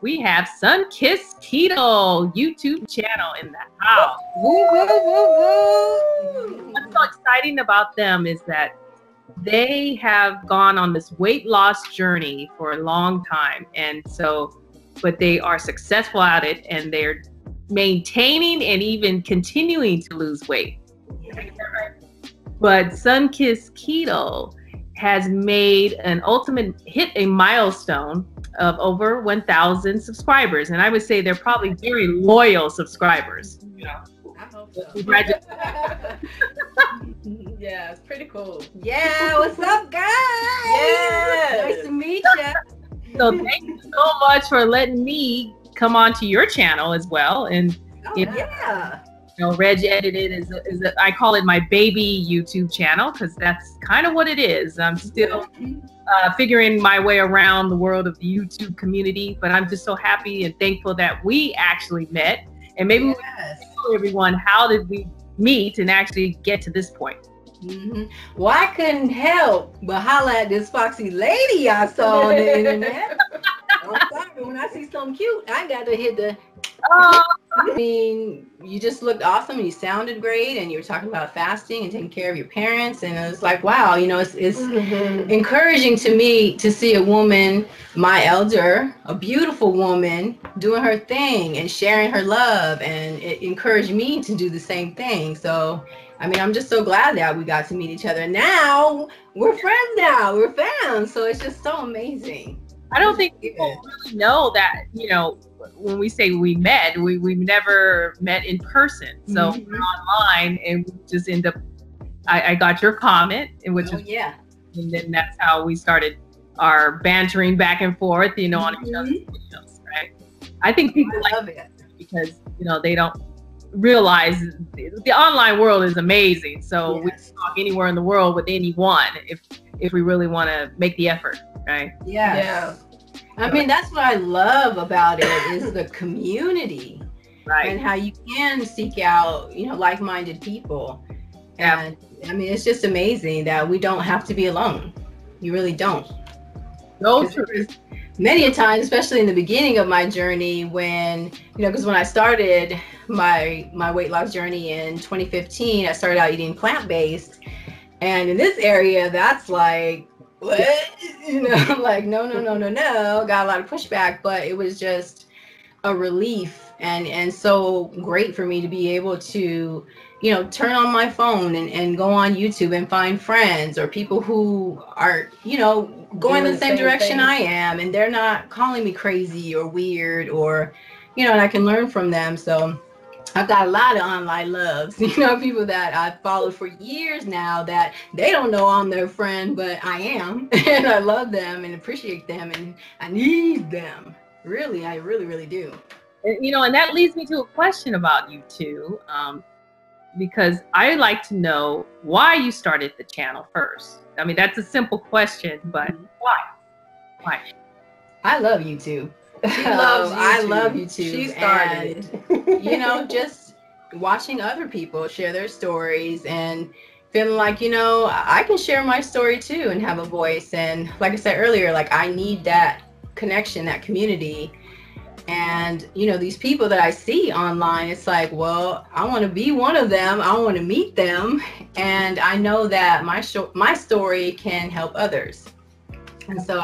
we have Sunkissed Keto YouTube channel in the house. Woo, woo, woo, woo. What's so exciting about them is that they have gone on this weight loss journey for a long time. And so, but they are successful at it, and they're maintaining and even continuing to lose weight. But Sunkissed Keto has made an hit a milestone of over 1,000 subscribers. And I would say they're probably very loyal subscribers. I hope so. Yeah, it's pretty cool. Yeah, what's up, guys? Yes. Nice to meet you. So thank you so much for letting me come onto your channel as well. And Yeah. Reg Edited I call it my baby YouTube channel, because that's kind of what it is. I'm still figuring my way around the world of the YouTube community, but I'm just so happy and thankful that we actually met. And maybe we can tell everyone, how did we meet and actually get to this point? Well, I couldn't help but holler at this foxy lady I saw on the internet. I'm sorry, when I see something cute, I got to hit the. I mean, you just looked awesome, and you sounded great, and you were talking about fasting and taking care of your parents, and it was like, wow, it's encouraging to me to see a woman, my elder, a beautiful woman, doing her thing and sharing her love, and it encouraged me to do the same thing. So, I mean, I'm just so glad that we got to meet each other. Now we're friends now, we're fans, so it's just so amazing. I don't think people really know that, when we say we met, we never met in person. So we're online, and we just end up, I got your comment, and and then that's how we started our bantering back and forth, on each other's videos, right? I think people love it because, they don't realize the online world is amazing. So we can talk anywhere in the world with anyone if we really want to make the effort, right? Yeah. I mean, that's what I love about it, is the community, right? And how you can seek out, like-minded people. And I mean, it's just amazing that we don't have to be alone. You really don't. No, true. Many a times, especially in the beginning of my journey, when, because when I started my weight loss journey in 2015, I started out eating plant-based. And in this area, that's like, what? Like, no. Got a lot of pushback, but it was just a relief and so great for me to be able to, turn on my phone and go on YouTube and find friends or people who are, going in the same direction I am, and they're not calling me crazy or weird, or, and I can learn from them. So I've got a lot of online loves, people that I've followed for years now that they don't know I'm their friend, but I am, and I love them and appreciate them, and I need them. Really, I really, really do. And that leads me to a question about you two, because I like to know why you started the channel first. I mean, that's a simple question, but why? Why? I love YouTube. I love YouTube. She started it. Just watching other people share their stories and feeling like, I can share my story too and have a voice. And like I said earlier, like, I need that connection, that community. And, these people that I see online, it's like, well, I want to be one of them. I want to meet them. And I know that my story can help others. And so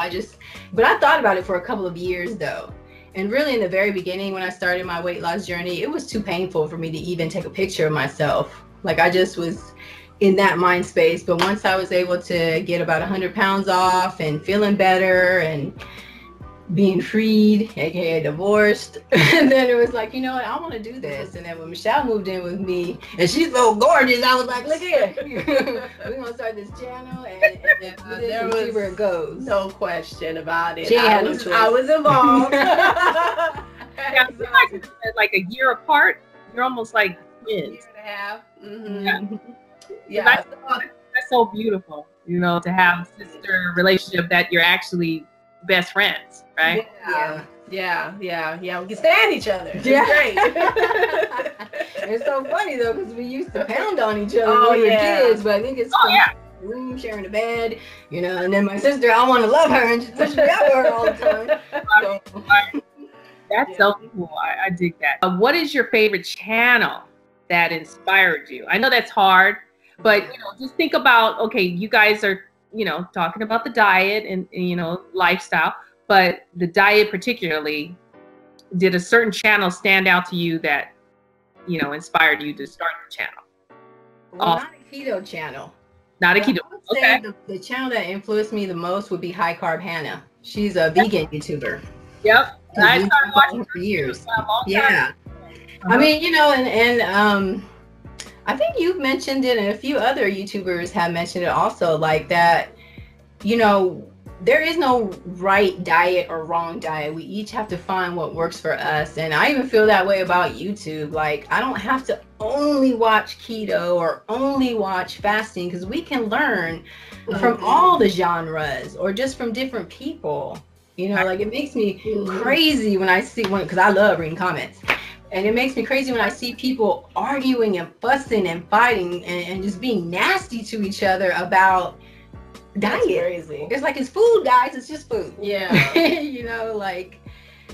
but I thought about it for a couple of years though. And really in the very beginning, when I started my weight loss journey, it was too painful for me to even take a picture of myself. Like, I just was in that mind space. But once I was able to get about 100 pounds off and feeling better and being freed, aka divorced, and then it was like, I want to do this. And then when Michelle moved in with me, and she's so gorgeous, I was like, look here, we're gonna start this channel, and there was, see where it goes. No question about it. I was involved. Yeah, like a year apart. You're almost like twins. A year and a half. Yeah. That's so beautiful, to have a sister relationship that you're actually best friends, right? Yeah. We can stand each other. It's great. It's so funny though, because we used to pound on each other when we were kids, but I think it's room sharing a bed, and then my sister, I want to love her, and just push me out her all the time. That's so cool. I dig that. What is your favorite channel that inspired you? I know that's hard, but just think about, okay, you guys are, talking about the diet and lifestyle, but the diet particularly, did a certain channel stand out to you that, inspired you to start the channel? Well, not a keto channel. Not a keto. I would say the channel that influenced me the most would be High Carb Hannah. She's a vegan YouTuber. Yep. I started watching her for years. Yeah. I mean, and I think you've mentioned it, and a few other YouTubers have mentioned it also, like that, there is no right diet or wrong diet. We each have to find what works for us. And I even feel that way about YouTube. Like, I don't have to only watch keto or only watch fasting, because we can learn from all the genres or just from different people. Like, it makes me crazy when I see one, because I love reading comments. And it makes me crazy when I see people arguing and fussing and fighting and just being nasty to each other about diet. Crazy. It's like, it's food, guys. It's just food. Yeah. Like,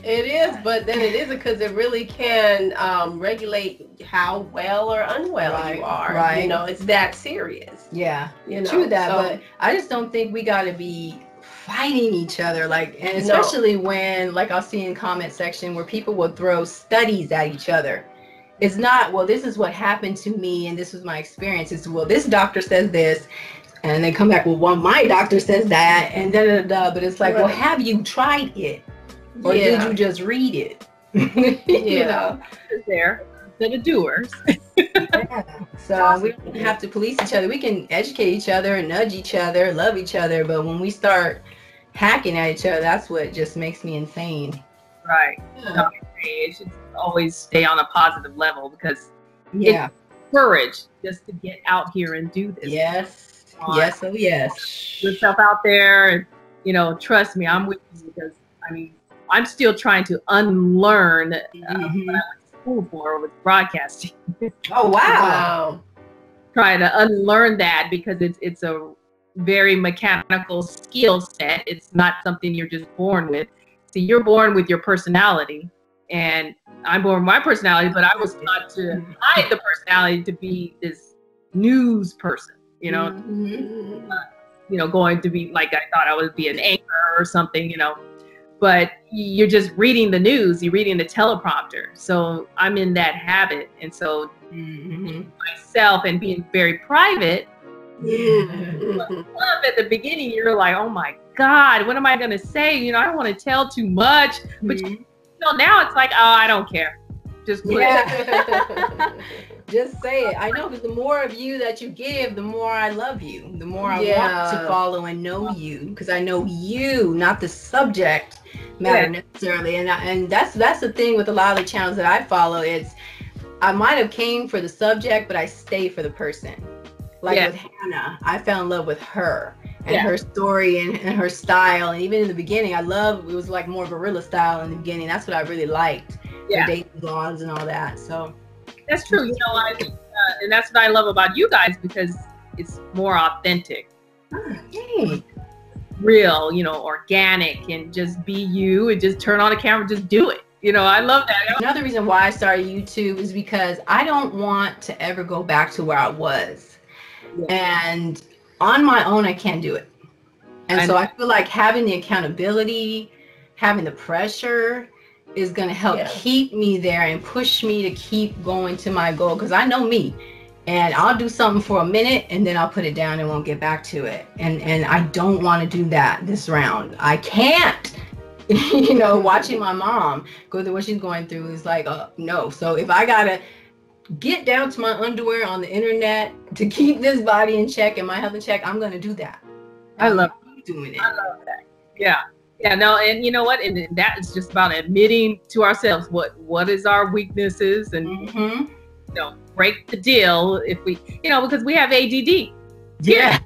it is, but then it isn't, because it really can regulate how well or unwell you are. Right. It's that serious. Yeah. True that, but I just don't think we got to be fighting each other, like, and especially when, like, I'll see in comment section where people will throw studies at each other. It's not, well, this is what happened to me and this was my experience. It's, well, this doctor says this, and they come back, well, my doctor says that, and but it's like, well, have you tried it, or did you just read it? There, the doers. So we don't have to police each other. We can educate each other and nudge each other, love each other. But when we start hacking at each other, that's what just makes me insane. Right. It should always stay on a positive level, because it's courage just to get out here and do this. Yes. Yes. Oh, yes. Put yourself out there, and trust me, I'm with you, because I'm still trying to unlearn what I went to school for with broadcasting. Oh, wow. Trying to unlearn that, because it's a very mechanical skill set. It's not something you're just born with. See, you're born with your personality, and I'm born with my personality, but I was taught to hide the personality to be this news person, going to be like, I thought I would be an anchor or something, but you're just reading the news, you're reading the teleprompter. So I'm in that habit. And so myself and being very private, at the beginning, you're like, oh my God, what am I going to say? I don't want to tell too much, but now it's like, oh, I don't care. Just put it. Just say it. I know, because the more of you that you give, the more I love you, the more I want to follow and know you, because I know you, not the subject matter necessarily. And that's the thing with a lot of the channels that I follow. It's, I might have came for the subject, but I stay for the person. Like with Hannah, I fell in love with her and her story and her style. And even in the beginning, it was like more guerrilla style in the beginning. That's what I really liked. The dating vlogs and all that. So that's true. And that's what I love about you guys, because it's more authentic, real, organic, and just be you, and just turn on the camera, just do it. I love that. Another reason why I started YouTube is because I don't want to ever go back to where I was. And on my own, I can't do it. And so I feel like having the accountability, having the pressure is going to help keep me there and push me to keep going to my goal. Because I know me, and I'll do something for a minute and then I'll put it down and won't get back to it. And I don't want to do that this round. I can't. Watching my mom go through what she's going through is like, no. So if I gotta get down to my underwear on the internet to keep this body in check and my health in check, I'm gonna do that. I love doing it. I love that. Yeah. No, and you know what? And that is just about admitting to ourselves what is our weaknesses, and break the deal if we, because we have ADD. Yeah.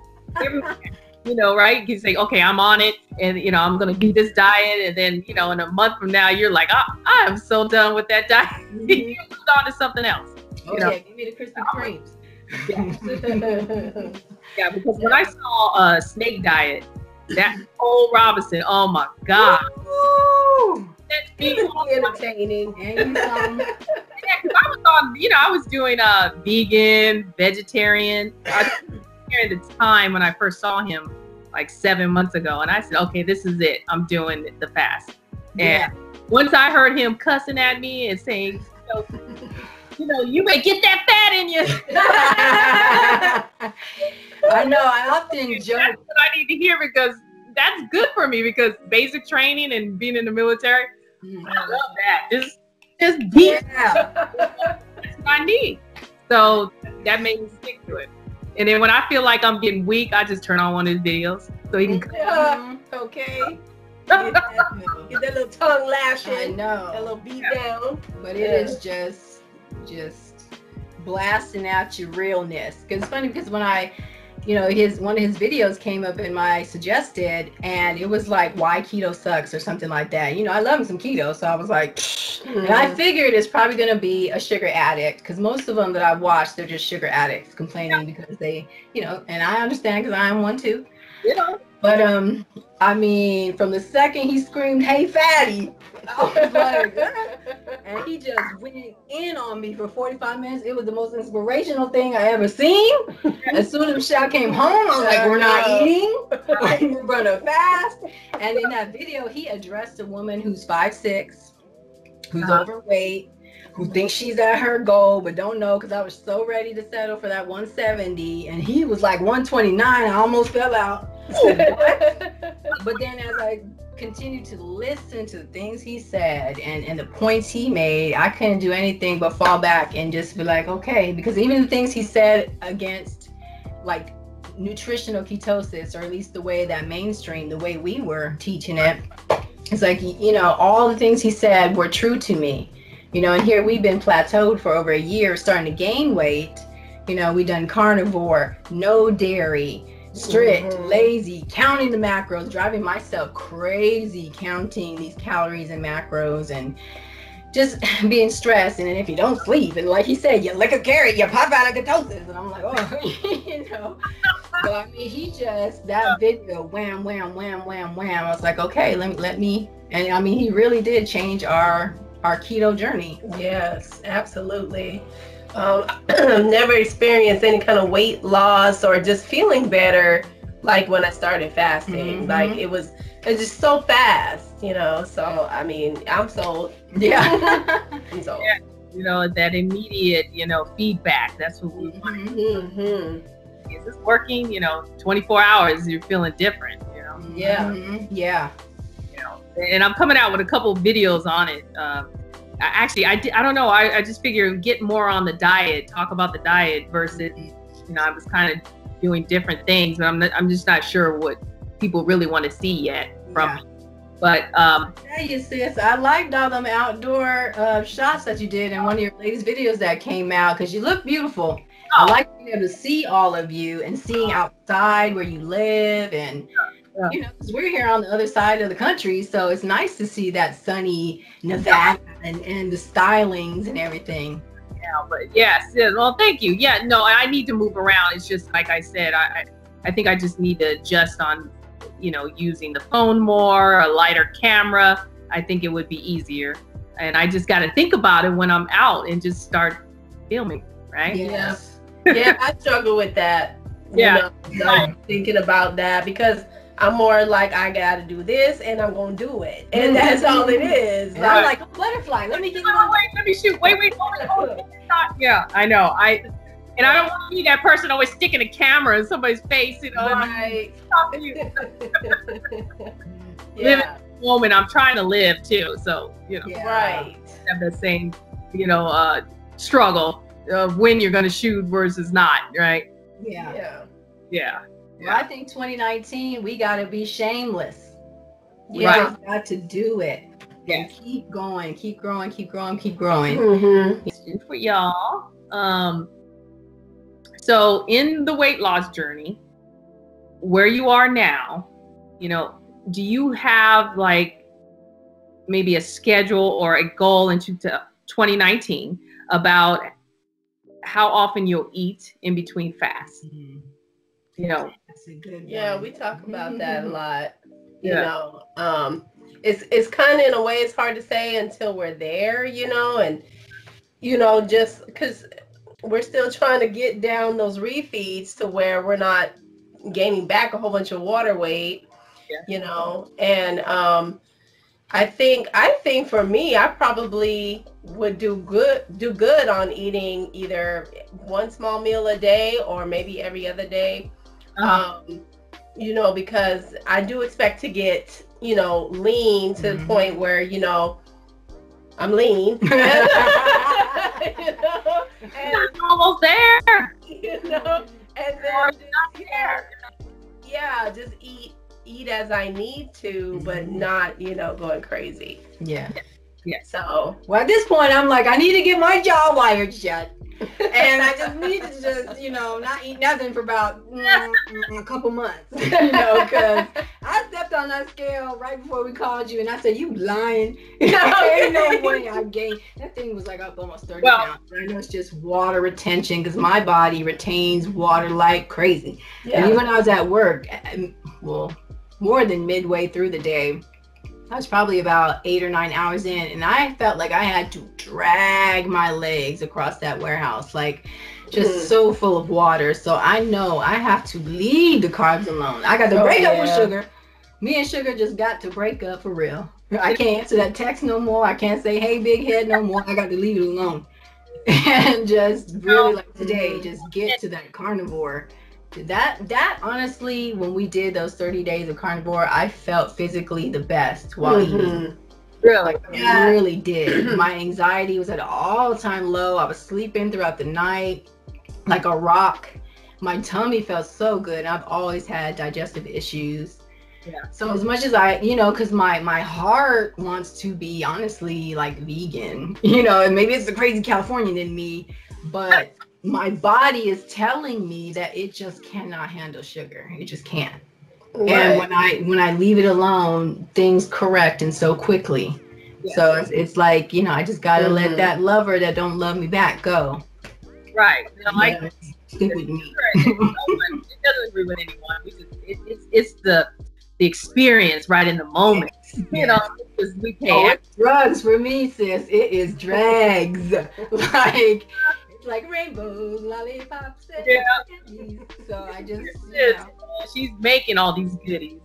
Right? You say, okay, I'm on it, and I'm gonna do this diet, and then in a month from now, you're like, I'm so done with that diet. You moved on to something else. Give me the Krispy Kremes. Yeah, because when I saw a snake diet, That Cole Robinson, oh my God. Woo! Entertaining. And Yeah, 'cause I was on, I was doing vegan, vegetarian. I was at the time when I first saw him like 7 months ago, and I said, okay, this is it. I'm doing the fast. And once I heard him cussing at me and saying, you may get that fat in you. I know. I often joke. That's what I need to hear, because that's good for me, because basic training and being in the military, I love that. Just beat. That's what I need. So that made me stick to it. And then when I feel like I'm getting weak, I just turn on one of his videos so he can. Okay. Get that little tongue lashing. I know. That little beat down. But it is just blasting out your realness. Because it's funny, because when one of his videos came up in my suggested, and it was like, why keto sucks or something like that. I love some keto, so I was like, and I figured it's probably going to be a sugar addict, because most of them that I've watched, they're just sugar addicts complaining because they, and I understand, because I am one too. But I mean, from the second he screamed, "Hey, fatty," I was like, and he just went in on me for 45 minutes. It was the most inspirational thing I ever seen. As soon as Michelle came home, I was like, we're not eating. We're gonna fast. And in that video, he addressed a woman who's 5'6", who's overweight, who thinks she's at her goal, but don't know, because I was so ready to settle for that 170, and he was like 129. I almost fell out. But then as I continued to listen to the things he said and the points he made, I couldn't do anything but fall back and just be like, okay, because even the things he said against like nutritional ketosis, or at least the way that mainstream, the way we were teaching it, it's like, all the things he said were true to me. And here we've been plateaued for over a year, starting to gain weight. We done carnivore, no dairy, strict, lazy, counting the macros, driving myself crazy, counting these calories and macros, and just being stressed. And then if you don't sleep, and like he said, you lick a carrot, you pop out of ketosis. And I'm like, oh, But I mean, that video, wham, wham, wham, wham, wham. I was like, okay, let me. And I mean, he really did change our keto journey. Yes, absolutely. I've never experienced any kind of weight loss or just feeling better like when I started fasting. Like it's just so fast, so I mean, I'm sold. Yeah. I'm sold. Yeah. That immediate, feedback. That's what we want. Is this working? 24 hours, you're feeling different, Yeah. And I'm coming out with a couple videos on it. I don't know. I just figure get more on the diet, talk about the diet versus, I was kind of doing different things, but I'm just not sure what people really want to see yet from me. But yeah, you sis, I liked all them outdoor shots that you did in one of your latest videos that came out, because you look beautiful. I like being able to see all of you and seeing outside where you live, and because we're here on the other side of the country, so it's nice to see that sunny Nevada and the stylings and everything. Yeah, but yes, well, thank you. Yeah, no, I need to move around. It's just like I said, I think I just need to adjust on, using the phone more, a lighter camera. I think it would be easier, and I just got to think about it when I'm out and just start filming, right? Yes. Yeah, I struggle with that. Like thinking about that, because I'm more like, I gotta do this and I'm gonna do it, and that's all it is. And I'm like a butterfly. Let me get you. Wait, let me shoot. Wait. Yeah, I know. I don't want to be that person always sticking a camera in somebody's face. Right. Live in the moment. I'm trying to live too. So Right. Have the same struggle of when you're gonna shoot versus not. Right. Yeah. Well, I think 2019, we got to be shameless. We Right. just got to do it. Yeah. Keep going, keep growing, keep growing, keep growing. Question for y'all. So in the weight loss journey, where you are now, do you have like maybe a schedule or a goal into 2019 about how often you'll eat in between fasts? you know. That's a good Yeah, one. we talk about that a lot. You Yeah. know, it's kind of, in a way, it's hard to say until we're there, you know, and just because we're still trying to get down those refeeds to where we're not gaining back a whole bunch of water weight, Yeah. you know, and I think for me, I probably would do good on eating either one small meal a day or maybe every other day. You know, because I do expect to get, lean to the point where, I'm lean. You know, and, Almost there. And then just eat as I need to, but not, going crazy. Yeah. So, well, at this point, I'm like, I need to get my jaw wired shut. And I just need to just, not eat nothing for about a couple months, because I stepped on that scale right before we called you, and I said, you lying. Ain't no way I gained. That thing was like up almost 30 pounds. I know it's just water retention, because my body retains water like crazy. yeah. And even when I was at work, well, more than midway through the day, I was probably about 8 or 9 hours in, and I felt like I had to drag my legs across that warehouse, like just so full of water. So I know I have to leave the carbs alone. I got to break up with sugar. Me and sugar just got to break up for real. I can't answer that text no more. I can't say, hey, big head no more. I got to leave it alone. And just really, like today, just get to that carnivore. That honestly, when we did those 30 days of carnivore, I felt physically the best while eating. Really? I really did. My anxiety was at an all-time low. I was sleeping throughout the night like a rock. My tummy felt so good. I've always had digestive issues. Yeah. So as much as I, because my heart wants to be honestly like vegan, and maybe it's the crazy Californian in me, but my body is telling me that it just cannot handle sugar. It just can't. Right. And when I leave it alone, things correct and so quickly. Yeah. So it's like, I just gotta let that lover that don't love me back go. Right. Stick with me. It doesn't agree with anyone. It's the experience right in the moment. Because we pay drugs for me, sis. It is drags. Like rainbows, lollipops, and candies. So I just, she's making all these goodies,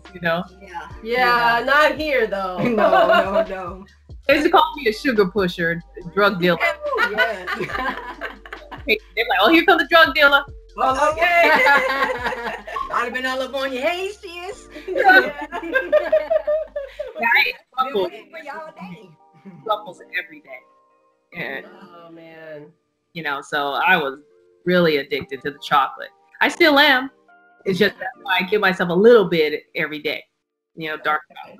Yeah, not here though. No. They used to call me a sugar pusher, drug dealer. Oh, yeah. They're like, oh, here comes the drug dealer. Oh, okay. I'd have been all up on you. Hey, sis. Ruffles every day. And, oh man. So I was really addicted to the chocolate. I still am. It's just that's why I give myself a little bit every day. Dark chocolate.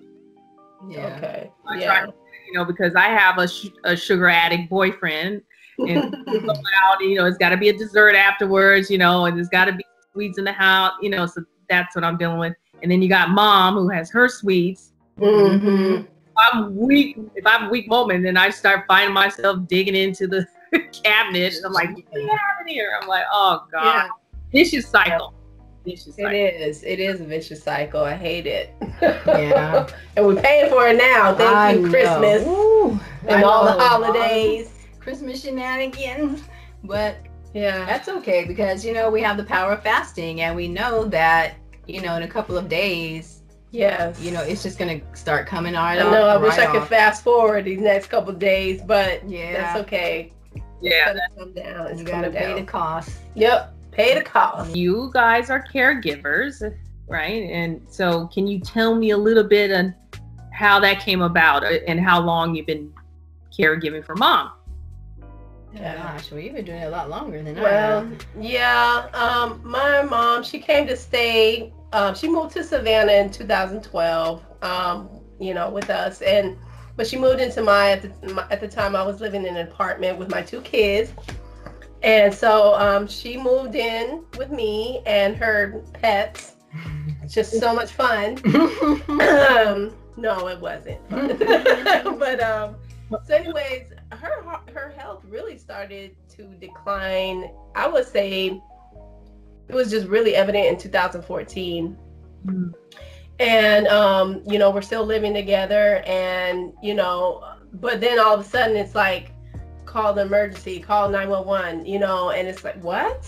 Yeah. Okay. I try, because I have a sugar addict boyfriend, and we go out. It's got to be a dessert afterwards. And there's got to be sweets in the house. So that's what I'm dealing with. And then you got mom who has her sweets. Mm-hmm. If I'm a weak moment, then I start finding myself digging into the cabinet, and I'm like, what do you have in here? I'm like, oh god, vicious cycle. It is a vicious cycle. I hate it. Yeah. And we're paying for it now. Thank you, Christmas. And all the holidays. Christmas shenanigans. But yeah, that's okay, because we have the power of fasting, and we know that in a couple of days, yes, it's just gonna start coming right off. I know. I wish I could fast forward these next couple of days, but that's okay. Yeah, come down. You gotta pay the cost. Yep, pay the cost. You guys are caregivers, right? And so, can you tell me a little bit on how that came about, and how long you've been caregiving for mom? Gosh, well, you've been doing it a lot longer than I have. Yeah. My mom, she came to stay. She moved to Savannah in 2012. With us, but she moved into at the time I was living in an apartment with my 2 kids, and so she moved in with me and her pets. Just so much fun. No, it wasn't. But so anyways, her health really started to decline, I would say it was just really evident in 2014. Mm. And you know, we're still living together, and you know, but then all of a sudden it's like, call the emergency, call 911, you know, and it's like, what,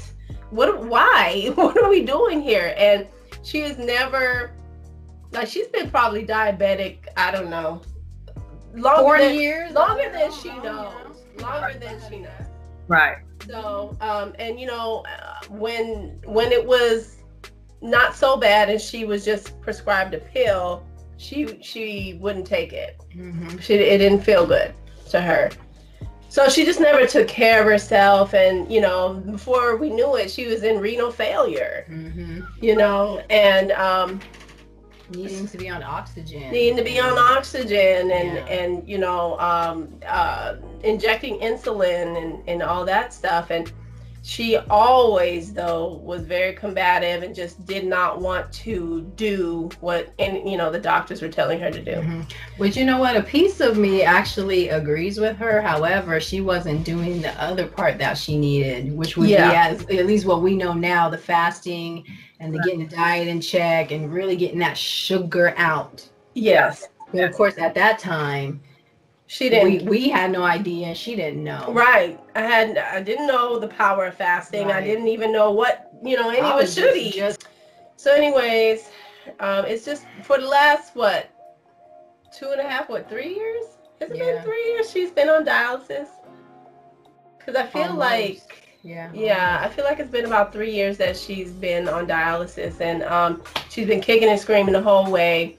why, what are we doing here? And she is never, like, she's been probably diabetic, I don't know, 40 years, longer than she knows, longer than she knows. Right. So, and you know, when it was not so bad and she was just prescribed a pill, she wouldn't take it. It didn't feel good to her. So she just never took care of herself, and you know, before we knew it, she was in renal failure. You know, and needing to be on oxygen, and you know, injecting insulin and all that stuff. And she always, though, was very combative and just did not want to do what, you know, the doctors were telling her to do. But you know what? A piece of me actually agrees with her. However, she wasn't doing the other part that she needed, which would be, at least what we know now, the fasting and the getting the diet in check and really getting that sugar out. Yes. But of course, at that time, she didn't. We had no idea, and she didn't know. Right. I didn't know the power of fasting. Right. I didn't even know what, you know, anyone should eat. So anyways, it's just for the last, what, 2.5, 3 years? Has it been 3 years she's been on dialysis? Because I feel like, I feel like it's been about 3 years that she's been on dialysis, and she's been kicking and screaming the whole way,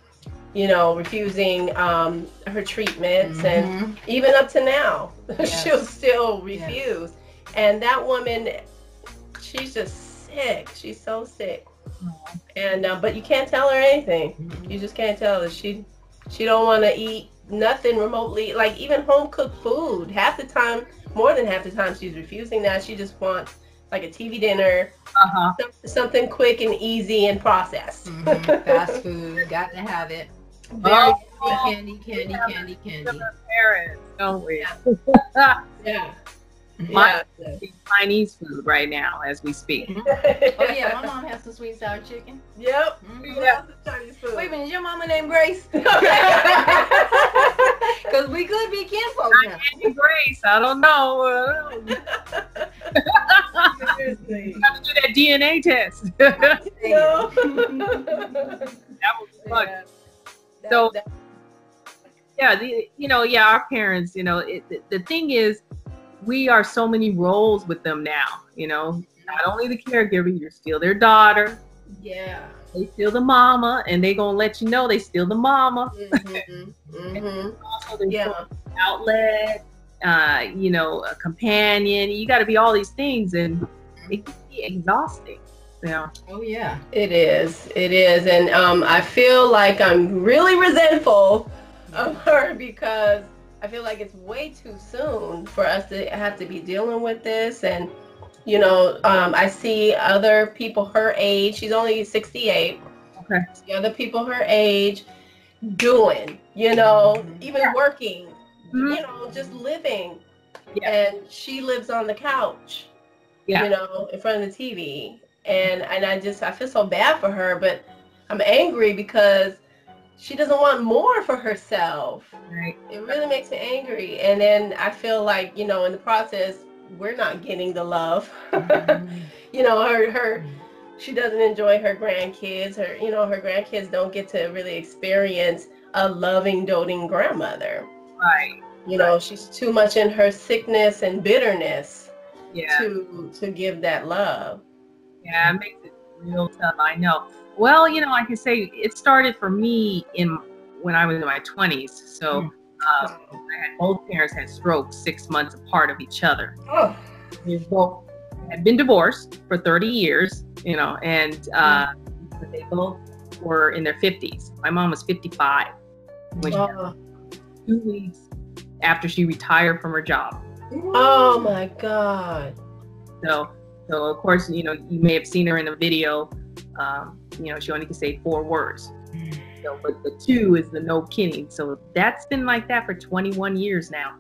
you know, refusing her treatments, and even up to now, she'll still refuse. And that woman, she's just sick. She's so sick. And but you can't tell her anything. You just can't tell her. She don't want to eat nothing remotely, like even home cooked food. Half the time, more than half the time, she's refusing that. She just wants like a TV dinner, something quick and easy and processed. Fast food, got to have it. Very candy. Parents, don't we? Chinese food right now as we speak. Oh yeah, my mom has some sweet sour chicken. Yep. Chinese food. Wait a minute, is your mama named Grace? Because we could be kinfolk now. Grace, I don't know. Seriously. You have to do that DNA test. That was fun. So, our parents, you know, the thing is, we are so many roles with them now, you know, not only the caregiver, you're still their daughter. Yeah. They still the mama, and they gonna let you know they still the mama. And also there's outlet, you know, a companion. You got to be all these things, and it can be exhausting. Yeah. Oh yeah. It is. And I feel like I'm really resentful of her because I feel like it's way too soon for us to have to be dealing with this. And you know, I see other people her age. She's only 68. Okay. I see other people her age doing, you know, even working, you know, just living. And she lives on the couch, you know, in front of the TV. And I feel so bad for her, but I'm angry because she doesn't want more for herself. Right. It really makes me angry. And then I feel like, you know, in the process, we're not getting the love. You know, she doesn't enjoy her grandkids. Her grandkids don't get to really experience a loving, doting grandmother. Right. You know, she's too much in her sickness and bitterness to give that love. Yeah, it makes it real tough. I know. Well, you know, I can say it started for me when I was in my 20s. So I had both parents had strokes 6 months apart of each other. Oh. We both had been divorced for 30 years, you know, and they both were in their 50s. My mom was 55 when she died, 2 weeks after she retired from her job. Oh my God. So of course, you know, you may have seen her in a video. You know, she only can say 4 words. So, but the 2 is the no kidding. So that's been like that for 21 years now.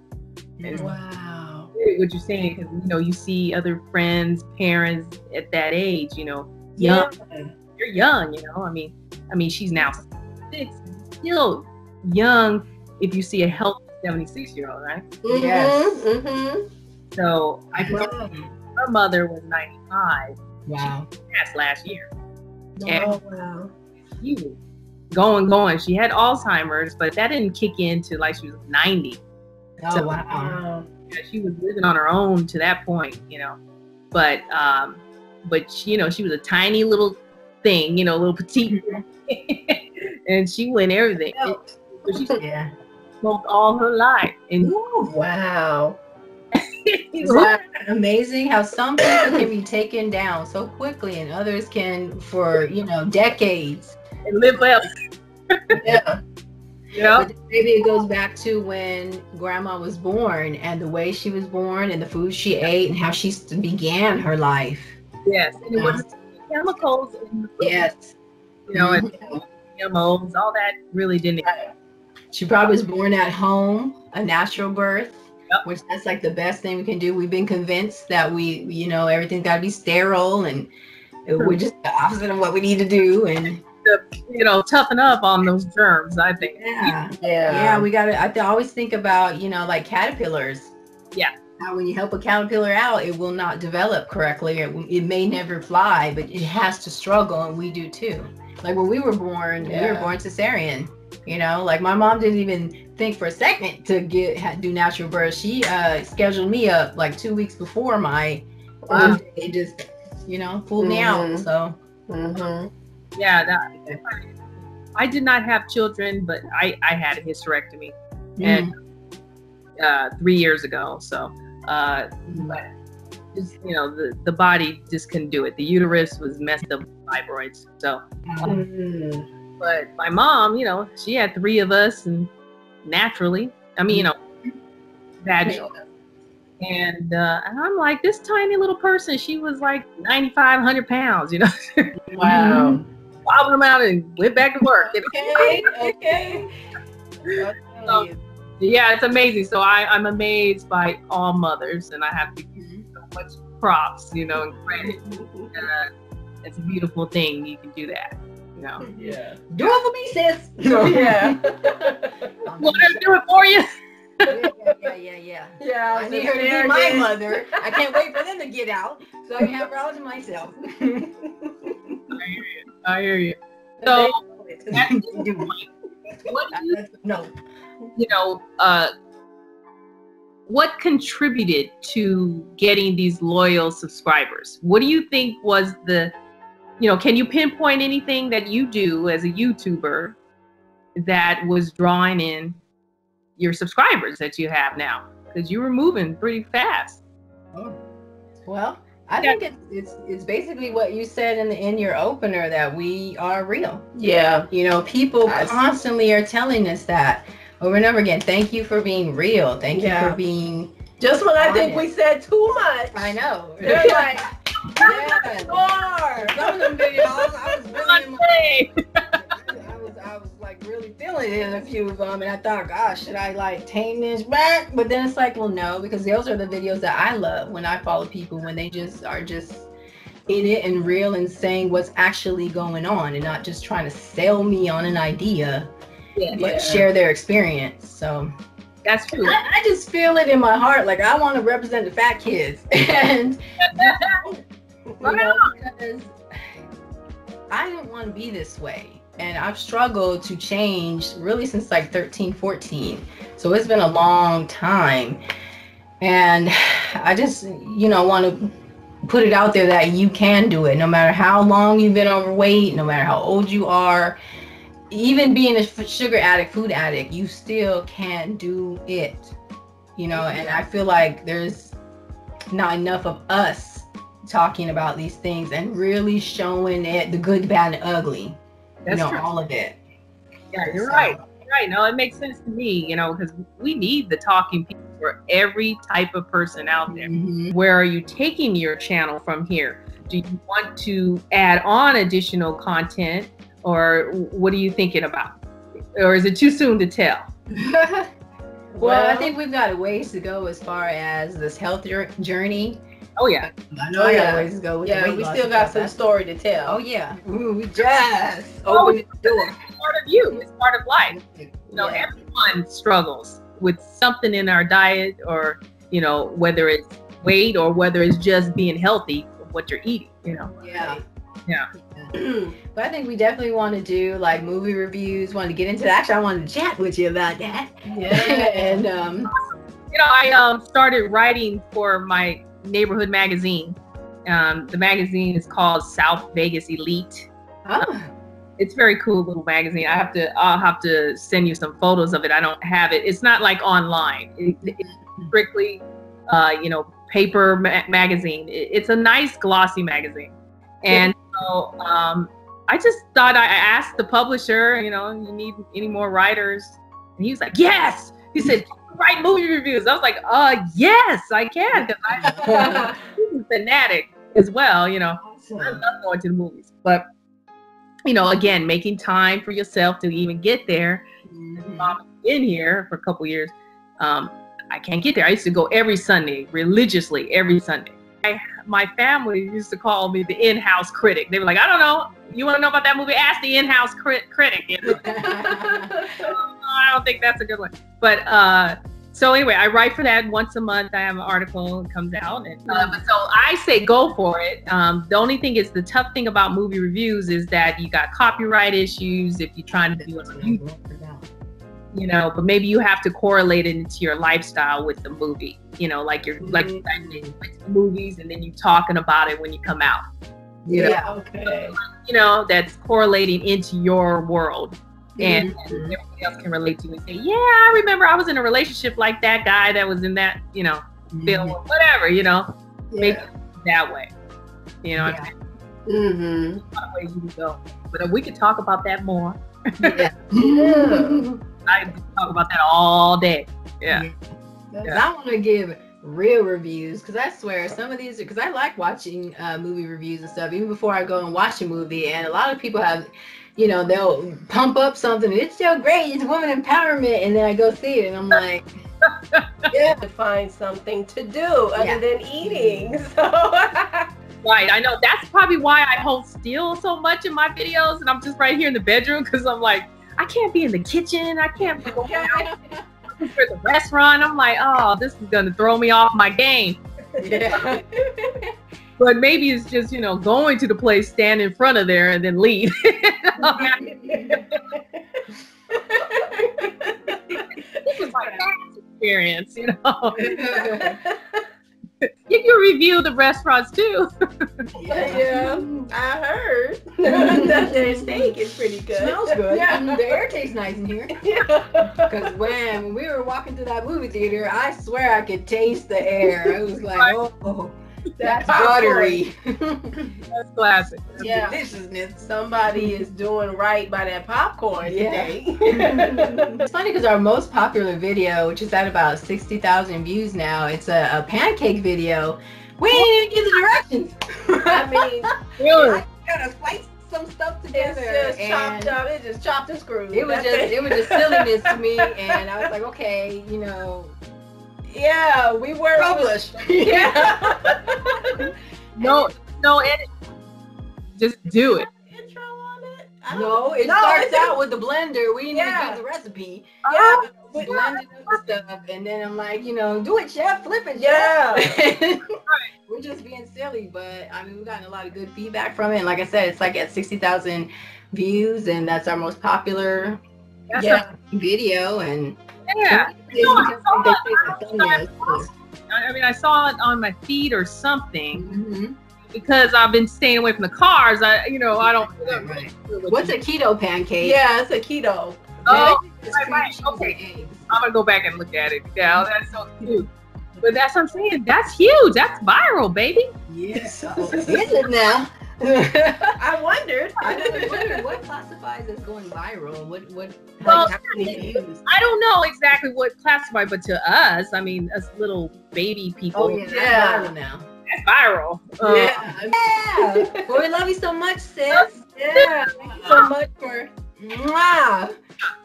And wow. what you're saying, because you know you see other friends, parents at that age, you know, young. You're young, you know. I mean, she's now 6, still young. If you see a healthy 76-year-old, right? Mm-hmm, Yes. mm-hmm. So I know her mother was 95. Wow. She passed last year. Oh, wow. She was going. She had Alzheimer's, but that didn't kick in till like she was 90. Oh, So, wow. Wow. Yeah, she was living on her own to that point, you know. But she, you know, she was a tiny little thing, you know, little petite, and she went everything. So she Yeah. smoked all her life, and Wow. Is that amazing how some people can be taken down so quickly and others can for, you know, decades. and live well, Yeah. you know. But maybe it goes back to when grandma was born and the way she was born and the food she ate and how she began her life. Yes, and it was chemicals in the food, Yes. you know, and GMOs, all that really didn't. She probably was born at home, a natural birth, Yep. which that's like the best thing we can do. We've been convinced that we, you know, everything's got to be sterile and we're just the opposite of what we need to do. And You know, toughen up on those germs, I think. yeah, Yeah. we got to, I always think about, you know, like caterpillars. Yeah. How when you help a caterpillar out, it will not develop correctly. It may never fly, but it has to struggle, and we do too. Like when we were born cesarean. You know, like my mom didn't even think for a second to do natural birth. She scheduled me up like 2 weeks before my birthday. It just, you know, pulled me out. So Yeah, I did not have children, but I had a hysterectomy, and 3 years ago. So, but just, you know, the body just couldn't do it. The uterus was messed up with fibroids. So, but my mom, you know, she had 3 of us, and naturally, I mean, you know, vaginal. And I'm like, this tiny little person, she was like 95, 100 pounds, you know. Wow. Wobbling them out and went back to work. okay. So, yeah, it's amazing. So I'm amazed by all mothers, and I have to give you so much props, you know, and credit. It's a beautiful thing. You can do that, you know. Yeah. Do it for me, sis. Yeah. Want her to do it for you? Yeah. Yeah. I need her to be my mother. I can't wait for them to get out so I can have her all to myself. I hear you. So, No. you know, what contributed to getting these loyal subscribers? What do you think was you know, can you pinpoint anything that you do as a YouTuber that was drawing in your subscribers that you have now? Because you were moving pretty fast. Well, I think it's basically what you said in your opener, that we are real. Yeah. You know, people constantly are telling us that over and over again. Thank you for being real. Thank you for being. Just when I think we said too much. I know. They're like, yeah, more. Some of them videos, I was really I was like really feeling it in a few of them, and I thought, gosh, should I like tame this back? But then it's like, well, no, because those are the videos that I love when I follow people, when they just are just in it and real and saying what's actually going on and not just trying to sell me on an idea, but share their experience. So that's true. I just feel it in my heart, like I want to represent the fat kids, and you know, because I didn't want to be this way. And I've struggled to change really since like 13, 14. So it's been a long time. And I just, you know, want to put it out there that you can do it, no matter how long you've been overweight, no matter how old you are. Even being a sugar addict, food addict, you still can do it. You know, and I feel like there's not enough of us talking about these things and really showing it, the good, bad, and ugly. That's you know, true. all of it. Yeah, you're right. You're right. No, it makes sense to me, you know, because we need the talking people for every type of person out there. Mm-hmm. Where are you taking your channel from here? Do you want to add on additional content, or what are you thinking about? Or is it too soon to tell? Well, I think we've got a ways to go as far as this health journey. Oh yeah. I know I got a ways to go with the weight we loss still got stuff. some story to tell. Oh yeah. We just Oh, opened the door. It's part of you. It's part of life. You know, everyone struggles with something in our diet, or you know, whether it's weight or whether it's just being healthy, what you're eating. You know. Yeah. Yeah. But I think we definitely want to do like movie reviews. Wanted to get into that. Actually, I wanted to chat with you about that. Yeah. And You know, I started writing for my neighborhood magazine. The magazine is called South Vegas Elite. It's a very cool little magazine. I'll have to send you some photos of it. I don't have it. It's not like online. It's strictly, you know, paper magazine. It's a nice glossy magazine. And so I just thought I asked the publisher, you know, you need any more writers? And he was like, yes. He said, write movie reviews. I was like, yes, I can, because I'm a fanatic as well. You know, I love going to the movies, but you know, again, making time for yourself to even get there. I've been here for a couple years. I can't get there. I used to go every Sunday, religiously every Sunday. My family used to call me the in-house critic. They were like, I don't know. You want to know about that movie? Ask the in-house critic. I don't think that's a good one. But so anyway, I write for that once a month. I have an article that comes out. And, but so I say go for it. The only thing is, the tough thing about movie reviews is that you got copyright issues if you're trying to do it on YouTube. You know, but maybe you have to correlate it into your lifestyle with the movie. You know, like you're like movies, and then you talking about it when you come out. You know? Okay. You know, that's correlating into your world, and everybody else can relate to you and say, yeah, I remember I was in a relationship like that guy that was in that, you know, film or whatever. You know, make it that way. You know, what I mean? A lot of ways you can go, but we could talk about that more. I can talk about that all day. I want to give real reviews, because I swear some of these, because I like watching movie reviews and stuff even before I go and watch a movie, and a lot of people have, you know, they'll pump up something, it's so great, it's women empowerment, and then I go see it and I'm like, to find something to do other than eating. So right, I know that's probably why I hold still so much in my videos, and I'm just right here in the bedroom, because I'm like, I can't be in the kitchen, I can't go out for the restaurant. I'm like, oh, this is gonna throw me off my game. But maybe it's just, you know, going to the place, stand in front of there, and then leave. This is my past experience, you know. You can review the restaurants too. I heard that their steak is pretty good. Smells good. The air tastes nice in here. Because when we were walking through that movie theater, I swear I could taste the air. It was like, oh, that's buttery. That's classic. Deliciousness. Somebody is doing right by that popcorn today. It's funny because our most popular video, which is at about 60,000 views now, it's a pancake video. We didn't even give the directions. I mean, really? I gotta slice some stuff together. It's just chopped up. It just chopped and screwed. It was just silliness to me, and I was like, okay, you know. Yeah, we were published. No edit. Just do it. Intro on it? No, it starts out with the blender. We didn't even give the recipe. We blended up the stuff, and then I'm like, you know, do it, chef, flip it, chef. We're just being silly, but I mean, we've gotten a lot of good feedback from it. And like I said, it's like at 60,000 views, and that's our most popular video. And I mean, I saw it on my feed or something because I've been staying away from the cars. I don't. What's a keto pancake? Yeah, it's a keto. Oh, right. Okay. I'm gonna go back and look at it. Yeah, that's so cute. But that's what I'm saying. That's huge. That's viral, baby. Yes. Is it now? I wondered. I wondered what classifies as going viral. What? Well, how many views? I don't know exactly what classified, but to us, I mean, us little baby people. Oh yeah, that's viral now. That's viral. Yeah. Well, we love you so much, sis. Yeah. Thank you so much for Mwah!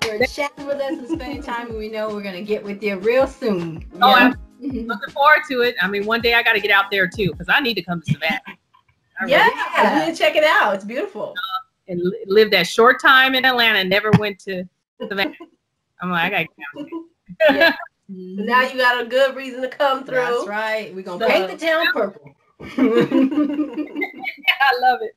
For chatting with us and spending time, and we know we're gonna get with you real soon. Oh, I'm looking forward to it. I mean, one day I got to get out there too, because I need to come to Savannah. Yeah, you need to check it out. It's beautiful. And lived that short time in Atlanta, never went to Savannah. I'm like, I got to get out there. Now you got a good reason to come through. That's right. We're gonna paint the town purple. I love it.